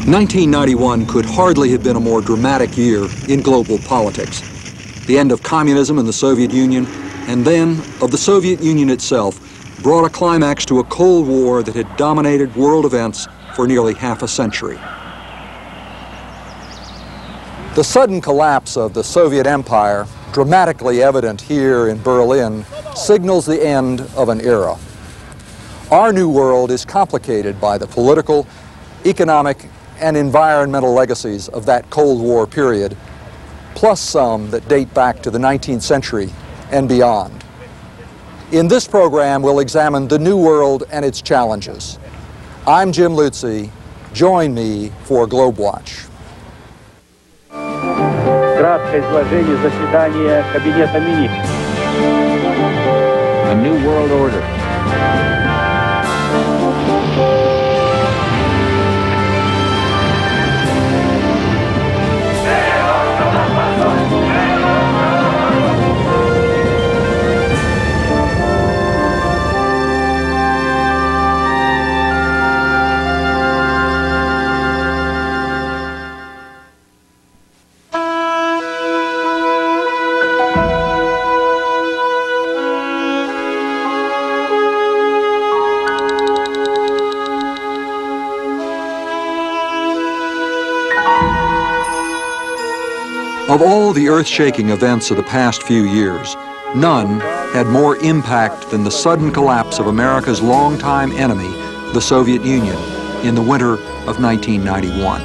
1991 could hardly have been a more dramatic year in global politics. The end of communism in the Soviet Union, and then of the Soviet Union itself, brought a climax to a Cold War that had dominated world events for nearly half a century. The sudden collapse of the Soviet Empire, dramatically evident here in Berlin, signals the end of an era. Our new world is complicated by the political, economic, and environmental legacies of that Cold War period, plus some that date back to the 19th century and beyond. In this program, we'll examine the new world and its challenges. I'm Jim Leutze. Join me for GlobeWatch. Краткое изложение заседания Кабинета министров. A new world order. Of all the earth-shaking events of the past few years, none had more impact than the sudden collapse of America's longtime enemy, the Soviet Union, in the winter of 1991.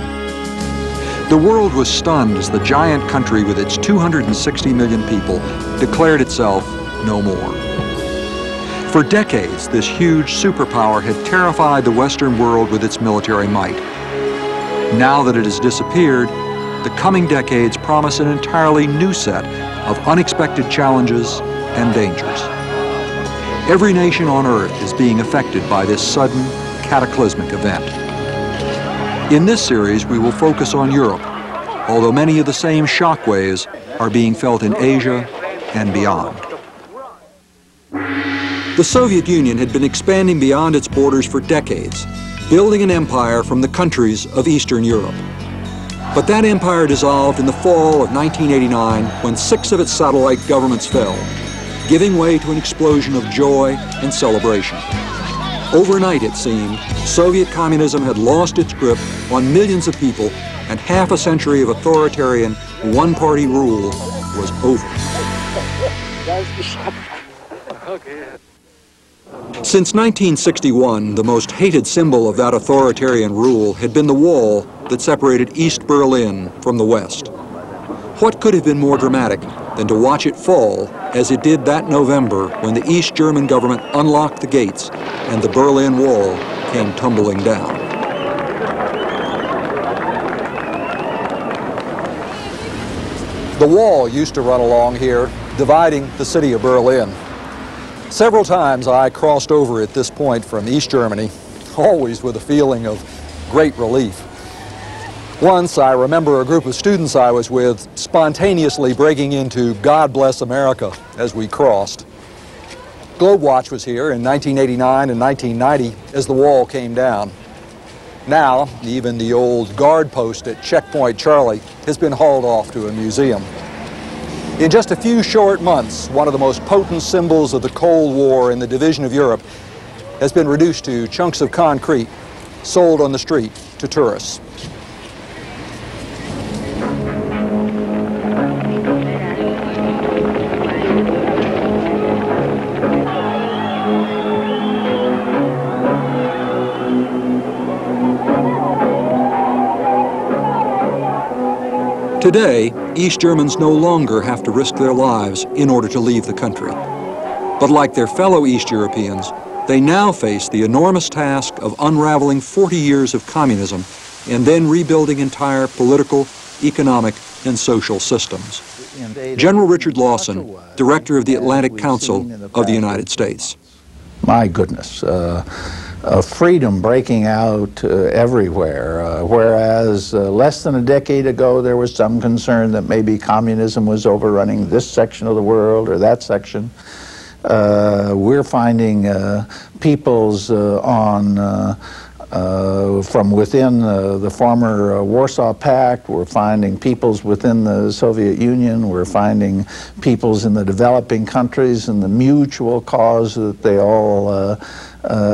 The world was stunned as the giant country with its 260 million people declared itself no more. For decades, this huge superpower had terrified the Western world with its military might. Now that it has disappeared, the coming decades promise an entirely new set of unexpected challenges and dangers. Every nation on Earth is being affected by this sudden, cataclysmic event. In this series, we will focus on Europe, although many of the same shockwaves are being felt in Asia and beyond. The Soviet Union had been expanding beyond its borders for decades, building an empire from the countries of Eastern Europe. But that empire dissolved in the fall of 1989 when 6 of its satellite governments fell, giving way to an explosion of joy and celebration. Overnight, it seemed, Soviet communism had lost its grip on millions of people, and half a century of authoritarian, one-party rule was over. Since 1961, the most hated symbol of that authoritarian rule had been the wall that separated East Berlin from the West. What could have been more dramatic than to watch it fall as it did that November when the East German government unlocked the gates and the Berlin Wall came tumbling down? The wall used to run along here, dividing the city of Berlin. Several times I crossed over at this point from East Germany, always with a feeling of great relief. Once, I remember a group of students I was with spontaneously breaking into "God Bless America" as we crossed. GlobeWatch was here in 1989 and 1990 as the wall came down. Now, even the old guard post at Checkpoint Charlie has been hauled off to a museum. In just a few short months, one of the most potent symbols of the Cold War and the division of Europe has been reduced to chunks of concrete sold on the street to tourists. Today, East Germans no longer have to risk their lives in order to leave the country. But like their fellow East Europeans, they now face the enormous task of unraveling 40 years of communism and then rebuilding entire political, economic, and social systems. General Richard Lawson, Director of the Atlantic Council of the United States. My goodness. Freedom breaking out everywhere, whereas less than a decade ago there was some concern that maybe communism was overrunning this section of the world or that section. We're finding peoples on From within the former Warsaw Pact, we're finding peoples within the Soviet Union, we're finding peoples in the developing countries, and the mutual cause that they all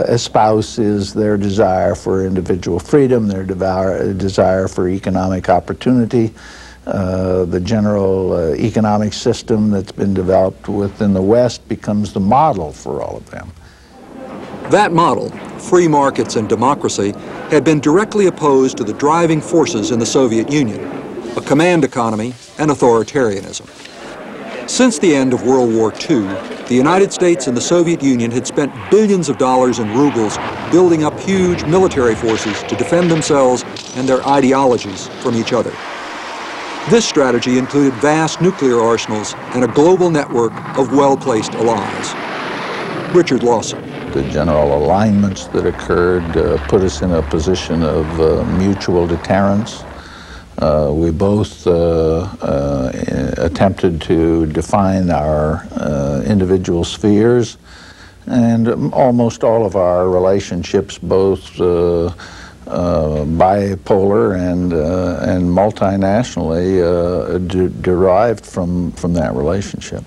espouse is their desire for individual freedom, their desire for economic opportunity. The general economic system that's been developed within the West becomes the model for all of them. That model, free markets and democracy, had been directly opposed to the driving forces in the Soviet Union, a command economy and authoritarianism. Since the end of World War II, the United States and the Soviet Union had spent billions of dollars in rubles building up huge military forces to defend themselves and their ideologies from each other. This strategy included vast nuclear arsenals and a global network of well-placed allies. Richard Lawson. The general alignments that occurred put us in a position of mutual deterrence. We both attempted to define our individual spheres, and almost all of our relationships, both bipolar and multinationally, derived from that relationship.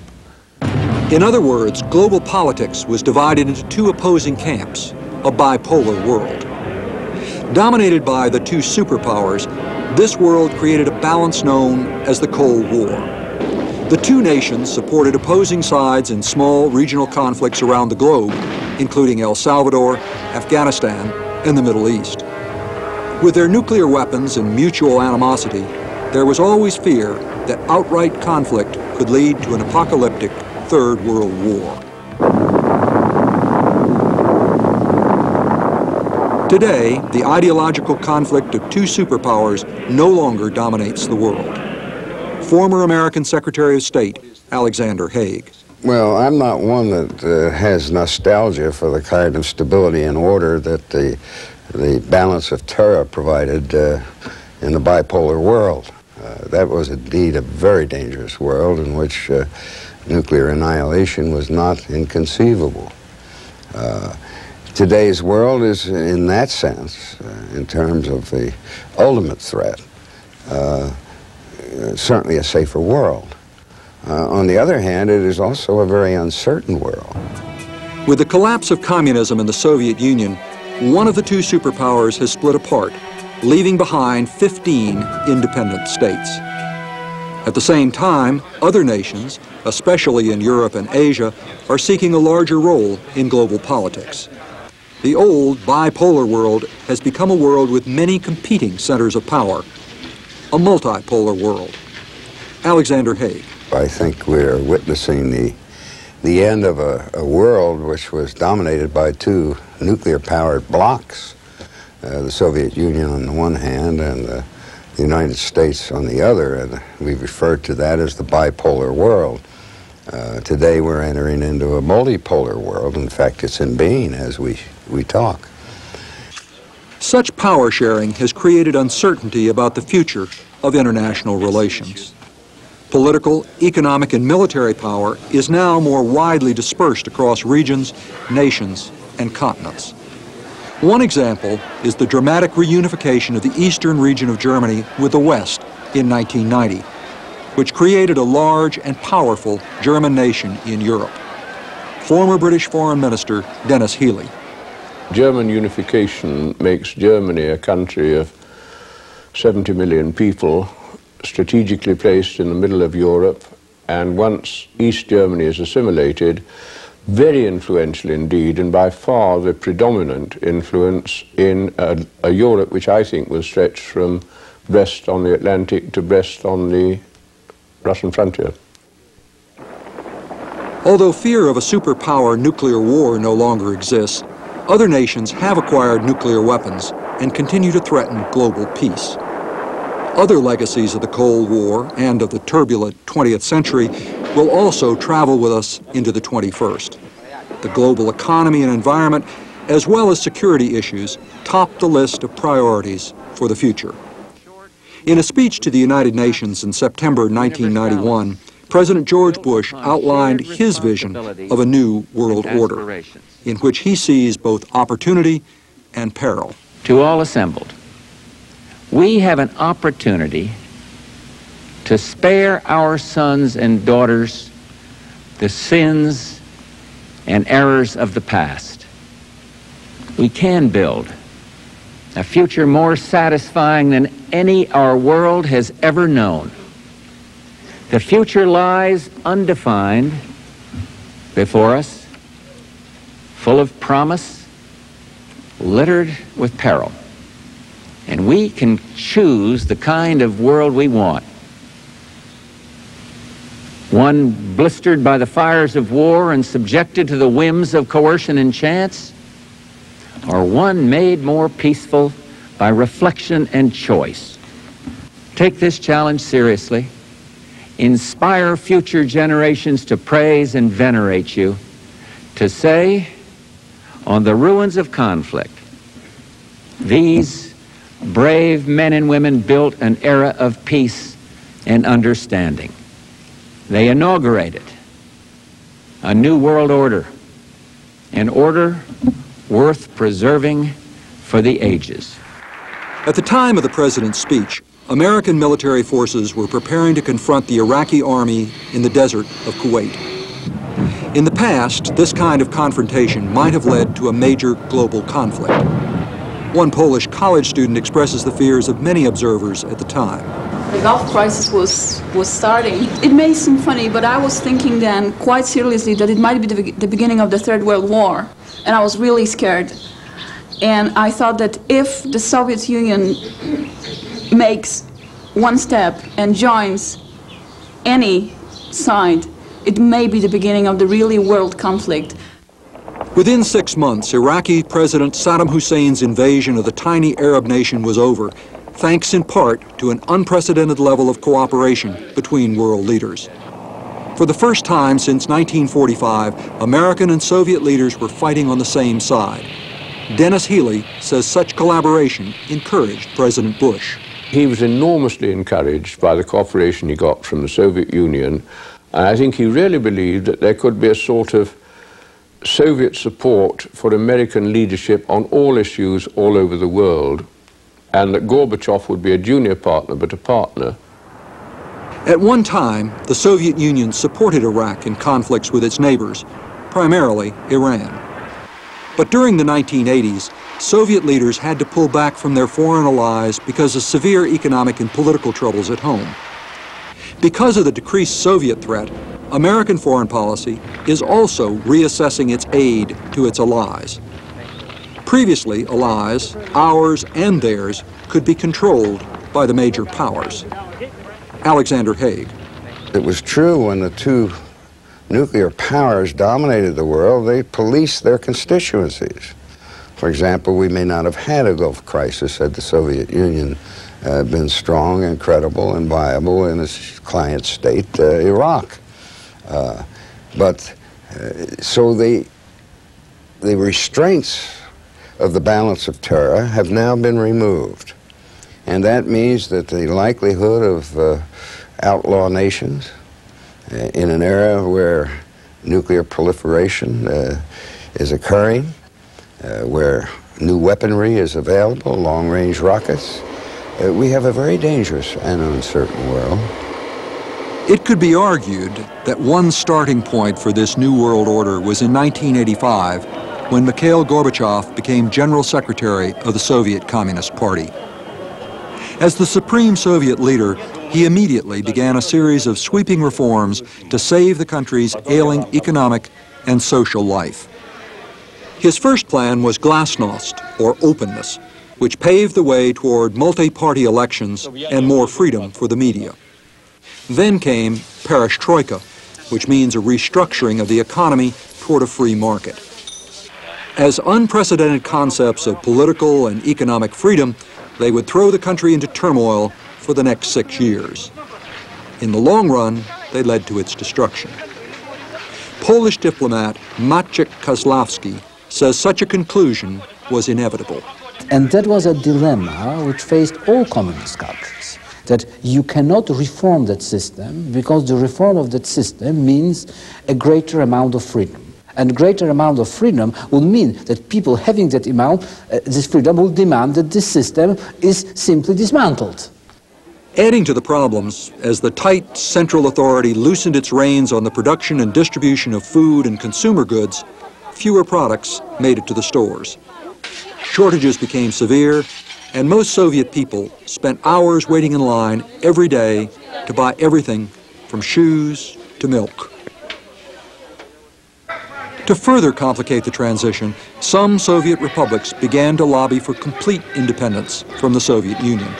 In other words, global politics was divided into two opposing camps, a bipolar world. Dominated by the two superpowers, this world created a balance known as the Cold War. The two nations supported opposing sides in small regional conflicts around the globe, including El Salvador, Afghanistan, and the Middle East. With their nuclear weapons and mutual animosity, there was always fear that outright conflict could lead to an apocalyptic Third World War. Today, the ideological conflict of two superpowers no longer dominates the world. Former American Secretary of State, Alexander Haig. Well, I'm not one that has nostalgia for the kind of stability and order that the balance of terror provided in the bipolar world. That was indeed a very dangerous world in which nuclear annihilation was not inconceivable. Today's world is, in that sense, in terms of the ultimate threat, certainly a safer world. On the other hand, it is also a very uncertain world. With the collapse of communism in the Soviet Union, one of the two superpowers has split apart, leaving behind 15 independent states. At the same time, other nations, especially in Europe and Asia, are seeking a larger role in global politics. The old bipolar world has become a world with many competing centers of power, a multipolar world. Alexander Haig. I think we're witnessing the end of a world which was dominated by two nuclear-powered blocs, the Soviet Union on the one hand and the United States on the other, and we refer to that as the bipolar world. Today we're entering into a multipolar world. In fact, it's in being as we talk. Such power sharing has created uncertainty about the future of international relations. Political, economic, and military power is now more widely dispersed across regions, nations, and continents. One example is the dramatic reunification of the eastern region of Germany with the West in 1990, which created a large and powerful German nation in Europe. Former British Foreign Minister Dennis Healey. German unification makes Germany a country of 70 million people, strategically placed in the middle of Europe, and once East Germany is assimilated, very influential indeed, and by far the predominant influence in a Europe which I think will stretch from Brest on the Atlantic to Brest on the Russian frontier. Although fear of a superpower nuclear war no longer exists, other nations have acquired nuclear weapons and continue to threaten global peace. Other legacies of the Cold War and of the turbulent 20th century will also travel with us into the 21st. The global economy and environment, as well as security issues, top the list of priorities for the future. In a speech to the United Nations in September 1991, President George Bush outlined his vision of a new world order, in which he sees both opportunity and peril. to all assembled, we have an opportunity to spare our sons and daughters the sins and errors of the past. We can build a future more satisfying than any our world has ever known. The future lies undefined before us, full of promise, littered with peril. And we can choose the kind of world we want. One blistered by the fires of war and subjected to the whims of coercion and chance, or one made more peaceful by reflection and choice. Take this challenge seriously. Inspire future generations to praise and venerate you, to say, on the ruins of conflict, these brave men and women built an era of peace and understanding. They inaugurated a new world order, an order worth preserving for the ages. At the time of the president's speech, American military forces were preparing to confront the Iraqi army in the desert of Kuwait. In the past, this kind of confrontation might have led to a major global conflict. One Polish college student expresses the fears of many observers at the time. The Gulf crisis was starting. It may seem funny, but I was thinking then quite seriously that it might be the beginning of the Third World War, and I was really scared. And I thought that if the Soviet Union makes one step and joins any side, it may be the beginning of the really world conflict. Within 6 months, Iraqi President Saddam Hussein's invasion of the tiny Arab nation was over, thanks in part to an unprecedented level of cooperation between world leaders. For the first time since 1945, American and Soviet leaders were fighting on the same side. Dennis Healy says such collaboration encouraged President Bush. He was enormously encouraged by the cooperation he got from the Soviet Union, and I think he really believed that there could be a sort of Soviet support for American leadership on all issues all over the world, and that Gorbachev would be a junior partner, but a partner. At one time, the Soviet Union supported Iraq in conflicts with its neighbors, primarily Iran. But during the 1980s, Soviet leaders had to pull back from their foreign allies because of severe economic and political troubles at home. Because of the decreased Soviet threat, American foreign policy is also reassessing its aid to its allies. Previously, allies, ours and theirs, could be controlled by the major powers. Alexander Haig. It was true when the two nuclear powers dominated the world, they policed their constituencies. For example, we may not have had a Gulf crisis had the Soviet Union been strong and credible and viable in its client state, Iraq. So the restraints of the balance of terror have now been removed. And that means that the likelihood of outlaw nations in an era where nuclear proliferation is occurring, where new weaponry is available, long-range rockets, we have a very dangerous and uncertain world. It could be argued that one starting point for this new world order was in 1985, when Mikhail Gorbachev became General Secretary of the Soviet Communist Party. As the supreme Soviet leader, he immediately began a series of sweeping reforms to save the country's ailing economic and social life. His first plan was glasnost, or openness, which paved the way toward multi-party elections and more freedom for the media. Then came perestroika, which means a restructuring of the economy toward a free market. As unprecedented concepts of political and economic freedom, they would throw the country into turmoil for the next 6 years. In the long run, they led to its destruction. Polish diplomat Maciek Kozłowski says such a conclusion was inevitable. And that was a dilemma which faced all communist countries, that you cannot reform that system because the reform of that system means a greater amount of freedom. And greater amount of freedom will mean that people having that amount, this freedom will demand that this system is simply dismantled. Adding to the problems, as the tight central authority loosened its reins on the production and distribution of food and consumer goods, fewer products made it to the stores. Shortages became severe, and most Soviet people spent hours waiting in line every day to buy everything from shoes to milk. To further complicate the transition, some Soviet republics began to lobby for complete independence from the Soviet Union.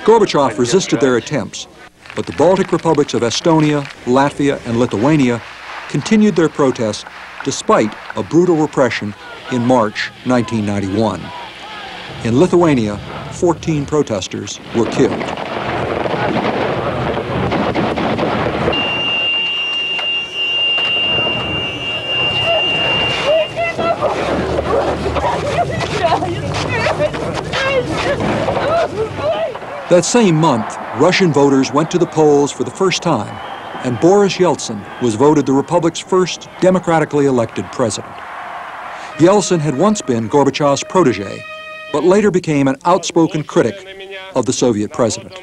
Gorbachev resisted their attempts, but the Baltic republics of Estonia, Latvia, and Lithuania continued their protests despite a brutal repression in March 1991. In Lithuania, 14 protesters were killed. That same month, Russian voters went to the polls for the first time, and Boris Yeltsin was voted the republic's first democratically elected president. Yeltsin had once been Gorbachev's protege, but later became an outspoken critic of the Soviet president.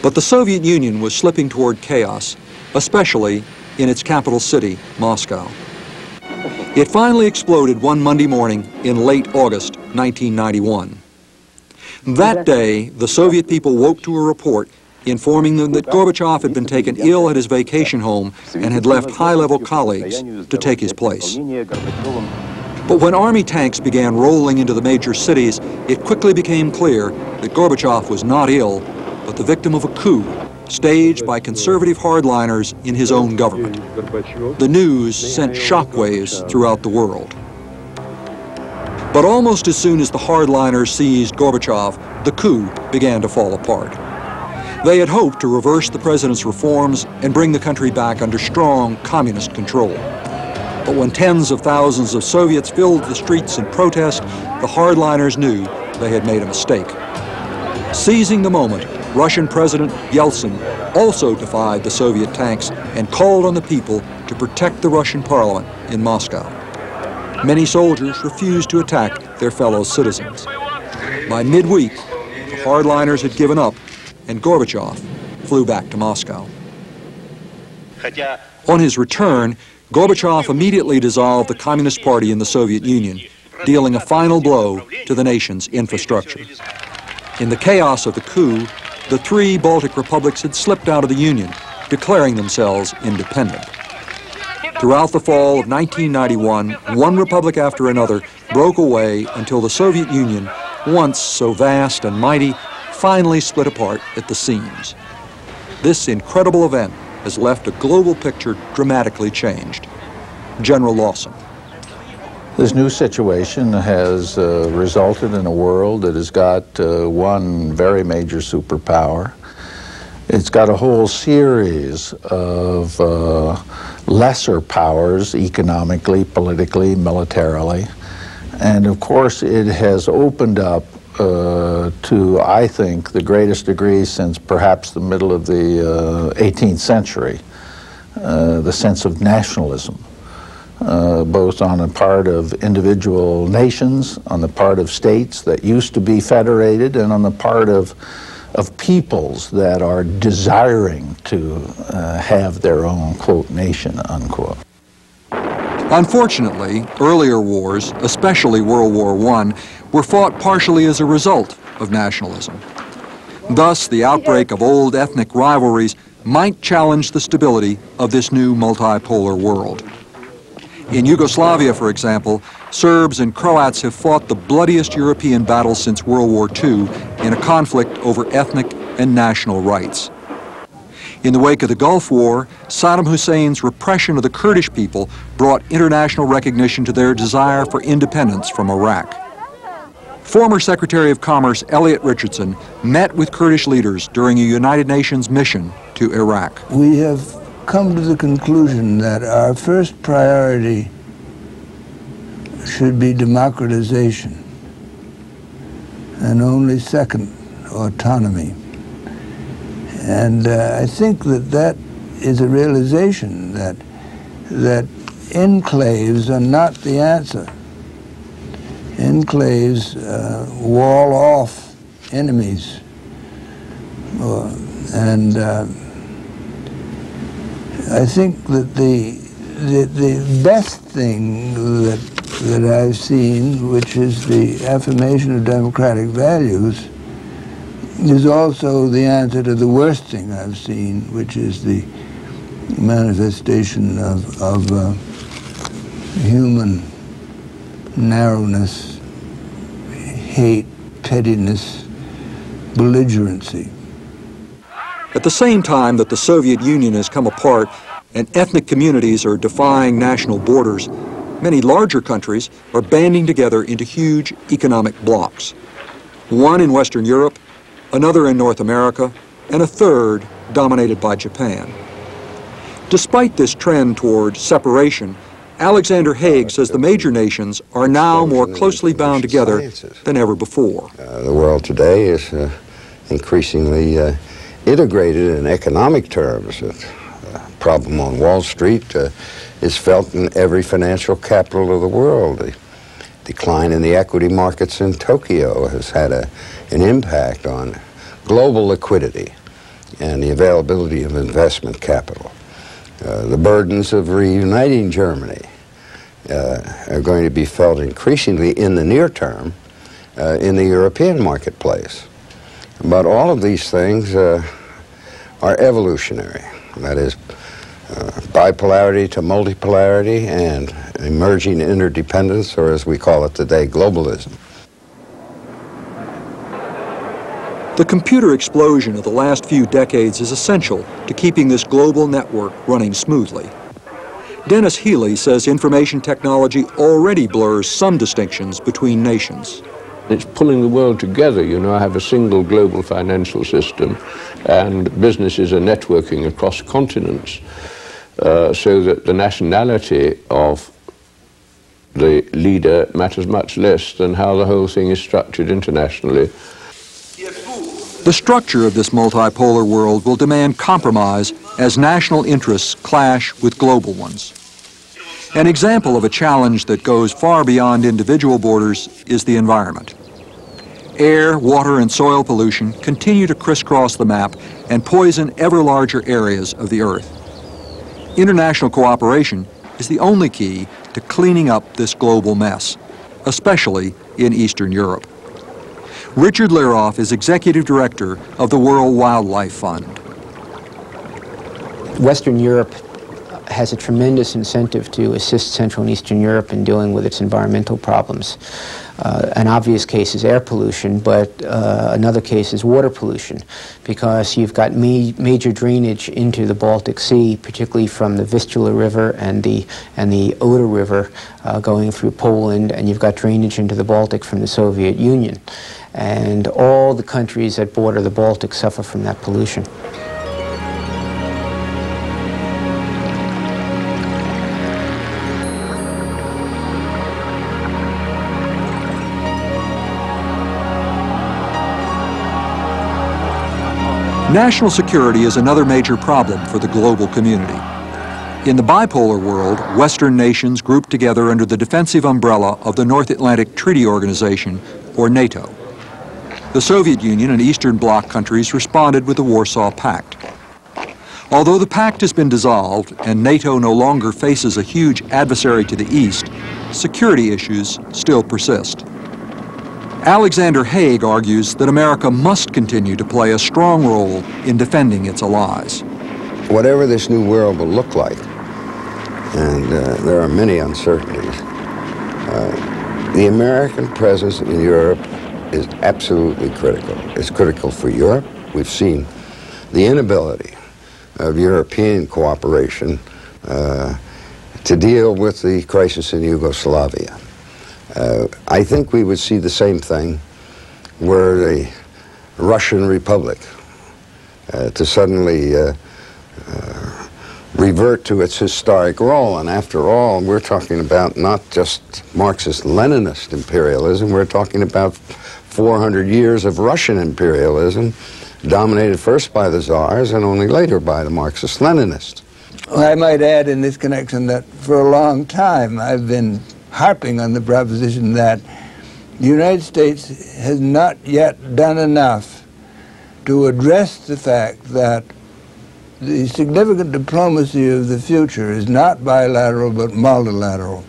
But the Soviet Union was slipping toward chaos, especially in its capital city, Moscow. It finally exploded one Monday morning in late August 1991. That day, the Soviet people woke to a report informing them that Gorbachev had been taken ill at his vacation home and had left high-level colleagues to take his place. But when army tanks began rolling into the major cities, it quickly became clear that Gorbachev was not ill, but the victim of a coup staged by conservative hardliners in his own government. The news sent shockwaves throughout the world. But almost as soon as the hardliners seized Gorbachev, the coup began to fall apart. They had hoped to reverse the president's reforms and bring the country back under strong communist control. But when tens of thousands of Soviets filled the streets in protest, the hardliners knew they had made a mistake. Seizing the moment, Russian President Yeltsin also defied the Soviet tanks and called on the people to protect the Russian parliament in Moscow. Many soldiers refused to attack their fellow citizens. By midweek, the hardliners had given up, and Gorbachev flew back to Moscow. On his return, Gorbachev immediately dissolved the Communist Party in the Soviet Union, dealing a final blow to the nation's infrastructure. In the chaos of the coup, the three Baltic republics had slipped out of the Union, declaring themselves independent. Throughout the fall of 1991, one republic after another broke away until the Soviet Union, once so vast and mighty, finally split apart at the seams. This incredible event has left a global picture dramatically changed. General Lawson. This new situation has resulted in a world that has got one very major superpower. It's got a whole series of lesser powers economically, politically, militarily. And of course it has opened up to, I think, the greatest degree since perhaps the middle of the 18th century, the sense of nationalism. Both on the part of individual nations, on the part of states that used to be federated, and on the part of peoples that are desiring to have their own, quote, nation, unquote. Unfortunately, earlier wars, especially World War I, were fought partially as a result of nationalism. Thus, the outbreak of old ethnic rivalries might challenge the stability of this new multipolar world. In Yugoslavia, for example, Serbs and Croats have fought the bloodiest European battle since World War II in a conflict over ethnic and national rights. In the wake of the Gulf War, Saddam Hussein's repression of the Kurdish people brought international recognition to their desire for independence from Iraq. Former Secretary of Commerce Elliot Richardson met with Kurdish leaders during a United Nations mission to Iraq. We have come to the conclusion that our first priority should be democratization, and only second, autonomy. And I think that is a realization that enclaves are not the answer. Enclaves wall off enemies, and I think that the best thing that I've seen, which is the affirmation of democratic values, is also the answer to the worst thing I've seen, which is the manifestation of human narrowness, hate, pettiness, belligerency. At the same time that the Soviet Union has come apart and ethnic communities are defying national borders, many larger countries are banding together into huge economic blocs. One in Western Europe, another in North America, and a third dominated by Japan. Despite this trend toward separation, Alexander Haig says the major nations are now more closely bound together than ever before. The world today is increasingly integrated in economic terms. The problem on Wall Street is felt in every financial capital of the world. The decline in the equity markets in Tokyo has had an impact on global liquidity and the availability of investment capital. The burdens of reuniting Germany are going to be felt increasingly in the near term in the European marketplace. But all of these things are evolutionary. That is, bipolarity to multipolarity and emerging interdependence, or as we call it today, globalism. The computer explosion of the last few decades is essential to keeping this global network running smoothly. Dennis Healy says information technology already blurs some distinctions between nations. It's pulling the world together. You know, I have a single global financial system, and businesses are networking across continents, so that the nationality of the leader matters much less than how the whole thing is structured internationally. The structure of this multipolar world will demand compromise as national interests clash with global ones. An example of a challenge that goes far beyond individual borders is the environment. Air, water, and soil pollution continue to crisscross the map and poison ever larger areas of the Earth. International cooperation is the only key to cleaning up this global mess, especially in Eastern Europe. Richard Leroff is Executive Director of the World Wildlife Fund. Western Europe has a tremendous incentive to assist Central and Eastern Europe in dealing with its environmental problems. An obvious case is air pollution, but another case is water pollution, because you've got major drainage into the Baltic Sea, particularly from the Vistula River and the Oder River going through Poland, and you've got drainage into the Baltic from the Soviet Union. And all the countries that border the Baltic suffer from that pollution. National security is another major problem for the global community. In the bipolar world, Western nations group together under the defensive umbrella of the North Atlantic Treaty Organization, or NATO. The Soviet Union and Eastern Bloc countries responded with the Warsaw Pact. Although the pact has been dissolved and NATO no longer faces a huge adversary to the east, security issues still persist. Alexander Haig argues that America must continue to play a strong role in defending its allies. Whatever this new world will look like, and there are many uncertainties, the American presence in Europe is absolutely critical. It's critical for Europe. We've seen the inability of European cooperation to deal with the crisis in Yugoslavia. I think we would see the same thing were the Russian Republic to suddenly revert to its historic role. And after all, we're talking about not just Marxist-Leninist imperialism, we're talking about 400 years of Russian imperialism dominated first by the czars and only later by the Marxist-Leninists. Well, I might add in this connection that for a long time I've been harping on the proposition that the United States has not yet done enough to address the fact that the significant diplomacy of the future is not bilateral but multilateral.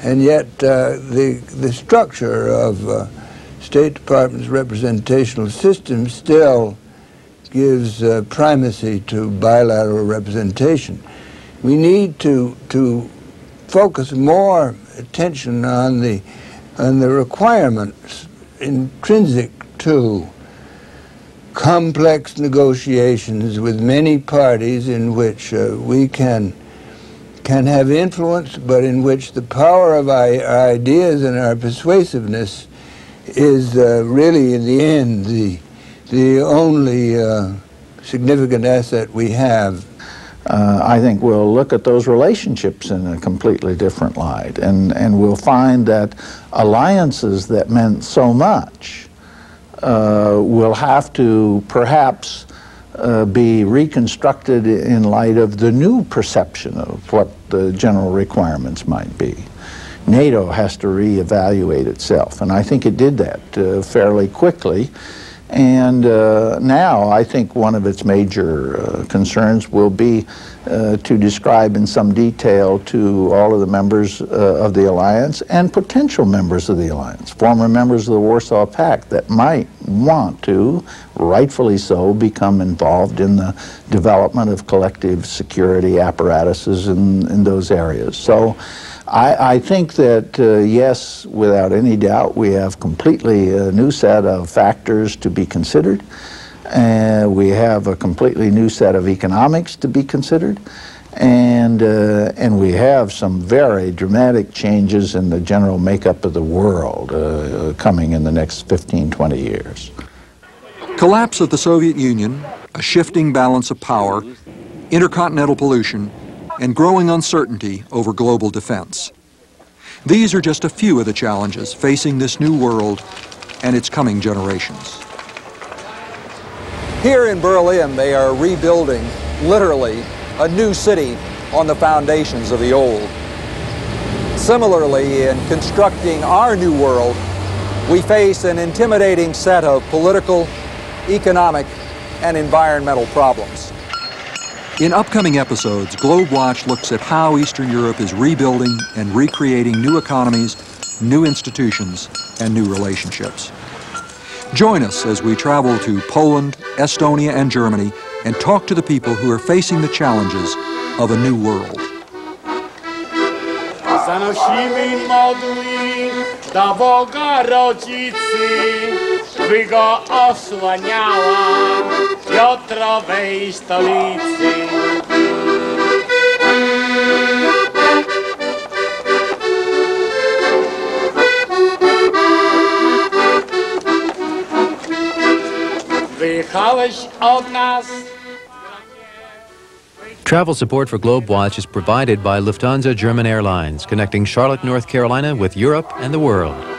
And yet the structure of State Department's representational system still gives primacy to bilateral representation. We need to focus more attention on the requirements intrinsic to complex negotiations with many parties in which we can have influence, but in which the power of our ideas and our persuasiveness is really, in the end, the only significant asset we have. I think we'll look at those relationships in a completely different light, and we'll find that alliances that meant so much will have to perhaps be reconstructed in light of the new perception of what the general requirements might be. NATO has to reevaluate itself, and I think it did that fairly quickly. And now I think one of its major concerns will be to describe in some detail to all of the members of the alliance and potential members of the alliance, former members of the Warsaw Pact that might want to, rightfully so, become involved in the development of collective security apparatuses in those areas. So I think that, yes, without any doubt, we have completely a new set of factors to be considered. We have a completely new set of economics to be considered. And we have some very dramatic changes in the general makeup of the world coming in the next 15, 20 years. Collapse of the Soviet Union, a shifting balance of power, intercontinental pollution, and growing uncertainty over global defense. These are just a few of the challenges facing this new world and its coming generations. Here in Berlin, they are rebuilding, literally, a new city on the foundations of the old. Similarly, in constructing our new world, we face an intimidating set of political, economic, and environmental problems. In upcoming episodes, Globe Watch looks at how Eastern Europe is rebuilding and recreating new economies, new institutions, and new relationships. Join us as we travel to Poland, Estonia, and Germany and talk to the people who are facing the challenges of a new world. Zanosimy modły do Boga Rodzicy, by go osłaniała Piotrowej stolicy. Wyjechałeś od nas. Travel support for Globe Watch is provided by Lufthansa German Airlines, connecting Charlotte, North Carolina with Europe and the world.